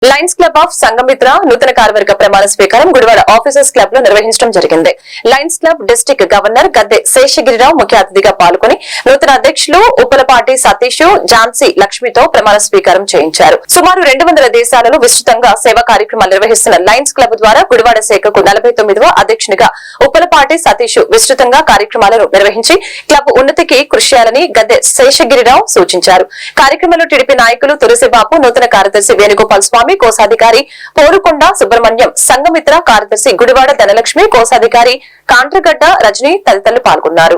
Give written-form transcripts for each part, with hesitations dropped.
Lions club of Sanghamitra నూతన కార్యవర్గ ప్రమాణ స్వీకారం గుడివాడ ఆఫీసర్స్ క్లబ్ లో నిర్వహించడం జరిగింది. లయన్స్ క్లబ్ డిస్టిక్ గవర్నర్ గద్దె శేషగిరిరావు ముఖ్య అతిథిగా పాల్గొని నూతన అధ్యక్షులు ఉప్పలపాటి సతీష్, ఝాన్సీ లక్ష్మితో ప్రమాణ స్వీకారం చేయించారు. సుమారు 200 దేశాలలో విస్తృతంగా సేవా కార్యక్రమాలు నిర్వహిస్తున్న లయన్స్ క్లబ్ ద్వారా గుడివాడ శాఖకు 49వ అధ్యక్షునిగా ఉప్పలపాటి సతీష్ విస్తృతంగా కార్యక్రమాలను నిర్వహించి క్లబ్ ఉన్నతికి కృషి చేయాలని గద్దె శేషగిరిరావు సూచించారు. కార్యక్రమంలో టీడీపీ నాయకులు తులసిబాబు, నూతన కార్యదర్శి వేణుగోపాల్ స్వామి, కోశాధికారి పోరుకొండ సుబ్రహ్మణ్యం, సంఘమిత్ర కార్యదర్శి గుడివాడ ధనలక్ష్మి, కోశాధికారి కాంట్రగడ్డ రజనీ తదితరులు పాల్గొన్నారు.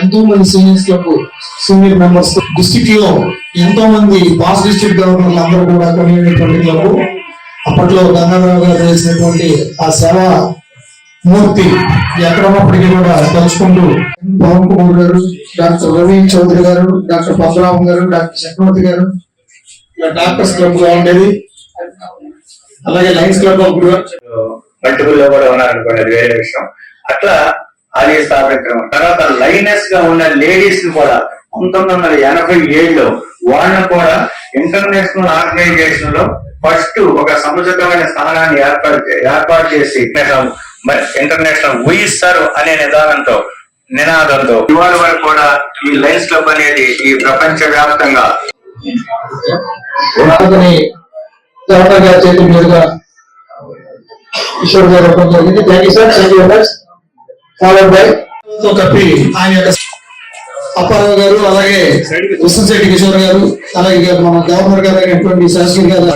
ఎంతో మంది సీనియర్ మెంబర్స్ డిస్ట్రిక్ట్ లో ఎంతో మంది పాస్ డిస్ట్రిక్ట్ గవర్నర్లు అందరూ కూడా కొనిటువంటి క్లబ్. అప్పట్లో గంగారావు గారు చేసినటువంటి ఆ సేవా మూర్తి ఎక్కడన్నప్పటికీ కూడా తలుచుకుంటూ పవన్ కుమార్ గారు, డాక్టర్ రవి చౌదరి గారు, డాక్టర్ పద్మరామం గారు, డాక్టర్ చక్రవర్తి గారు డాక్టర్స్ క్లబ్ గా ఉండేది. అలాగే లయన్స్ క్లబ్ ఆఫ్ మల్టిపుల్ లో కూడా ఉన్నారనుకోండి, అది వేరే విషయం. అట్లా ఆలయ స్థాపించడం తర్వాత లైనెస్ గా ఉన్న లేడీస్ ని కూడా 1987లో వాళ్ళని కూడా ఇంటర్నేషనల్ ఆర్గనైజేషన్ లో ఫస్ట్ ఒక సముచితమైన స్థానాన్ని ఏర్పాటు చేసి ఇంటర్నేషనల్ ఊయిస్తారు అనే నినాదంతో ఇవాళ వరకు కూడా ఈ లయన్స్ క్లబ్ అనేది ఈ ప్రపంచ వ్యాప్తంగా గవర్నర్ గారి చేతుల మీదుగా కిషోర్ గారు ఇవ్వడం జరిగింది. Thank you sir. Thank you very much. Followed by కప్పి ఆయన యొక్క అప్పారావు గారు, అలాగే విశ్వశెట్టి కిషోర్ గారు, అలాగే మన గవర్నర్ గారు అయినటువంటి శాస్త్రి గారు.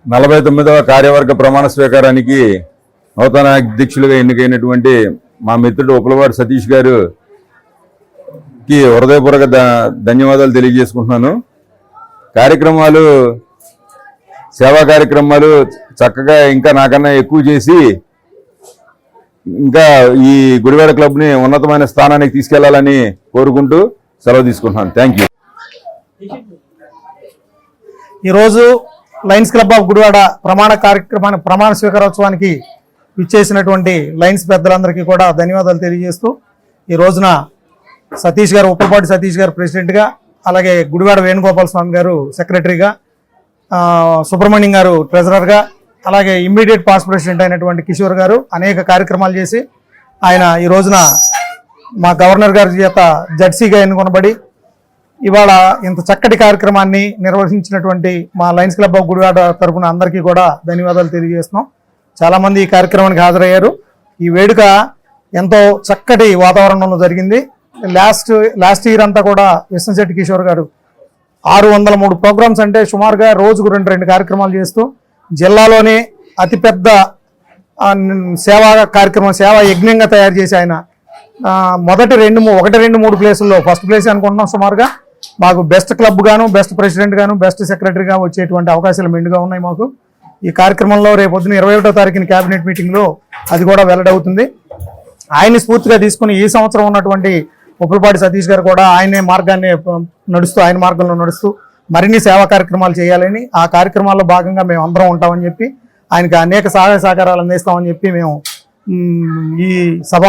49వ కార్యవర్గ ప్రమాణ స్వీకారానికి నూతన అధ్యక్షులుగా ఎన్నికైనటువంటి మా మిత్రుడు ఉప్పలపాటి సతీష్ గారికి హృదయపూర్వక ధన్యవాదాలు తెలియజేసుకుంటున్నాను. సేవా కార్యక్రమాలు చక్కగా ఇంకా నాకన్నా ఎక్కువ చేసి ఇంకా ఈ గుడివాడ క్లబ్ని ఉన్నతమైన స్థానానికి తీసుకెళ్లాలని కోరుకుంటూ సెలవు తీసుకుంటున్నాను. Thank you. ఈరోజు లయన్స్ క్లబ్ ఆఫ్ గుడివాడ ప్రమాణ స్వీకారోత్సవానికి ఇచ్చేసినటువంటి లయన్స్ పెద్దలందరికీ కూడా ధన్యవాదాలు తెలియజేస్తూ ఈ రోజున సతీష్ గారు, ఉప్పలపాటి సతీష్ గారు ప్రెసిడెంట్గా, అలాగే గుడివాడ వేణుగోపాల్ స్వామి గారు సెక్రటరీగా, సుబ్రహ్మణ్యం గారు ట్రెజరర్గా, అలాగే ఇమ్మీడియట్ పాస్ ప్రెసిడెంట్ అయినటువంటి కిషోర్ గారు అనేక కార్యక్రమాలు చేసి ఆయన ఈ రోజున మా గవర్నర్ గారి చేత జడ్సీగా ఎన్నుకొనబడి ఇవాళ ఇంత చక్కటి కార్యక్రమాన్ని నిర్వహించినటువంటి మా లయన్స్ క్లబ్ ఆఫ్ గుడివాడ తరఫున అందరికీ కూడా ధన్యవాదాలు తెలియజేస్తున్నాం. చాలామంది ఈ కార్యక్రమానికి హాజరయ్యారు. ఈ వేడుక ఎంతో చక్కటి వాతావరణంలో జరిగింది. లాస్ట్ ఇయర్ అంతా కూడా విశ్వశెట్టి కిషోర్ గారు 603 ప్రోగ్రామ్స్ అంటే సుమారుగా రోజుకు 2 కార్యక్రమాలు చేస్తూ జిల్లాలోనే అతిపెద్ద సేవా కార్యక్రమం, సేవా యజ్ఞంగా తయారు చేసి ఆయన మొదటి 1-2-3 ప్లేసుల్లో ఫస్ట్ ప్లేస్ అనుకుంటున్నాం. సుమారుగా మాకు బెస్ట్ క్లబ్ గాను, బెస్ట్ ప్రెసిడెంట్ గాను, బెస్ట్ సెక్రటరీగా వచ్చేటువంటి అవకాశాలు మెండుగా ఉన్నాయి మాకు. ఈ కార్యక్రమంలో రేపొద్దున 21వ తారీఖున క్యాబినెట్ మీటింగ్లో అది కూడా వెల్లడవుతుంది. ఆయన్ని స్ఫూర్తిగా తీసుకుని ఈ సంవత్సరం ఉన్నటువంటి ఉప్పలపాటి సతీష్ గారు కూడా ఆయన మార్గంలో నడుస్తూ మరిన్ని సేవా కార్యక్రమాలు చేయాలని, ఆ కార్యక్రమాల్లో భాగంగా మేము అందరం ఉంటామని చెప్పి, ఆయనకి అనేక సహాయ సహకారాలు అందిస్తామని చెప్పి మేము ఈ సభ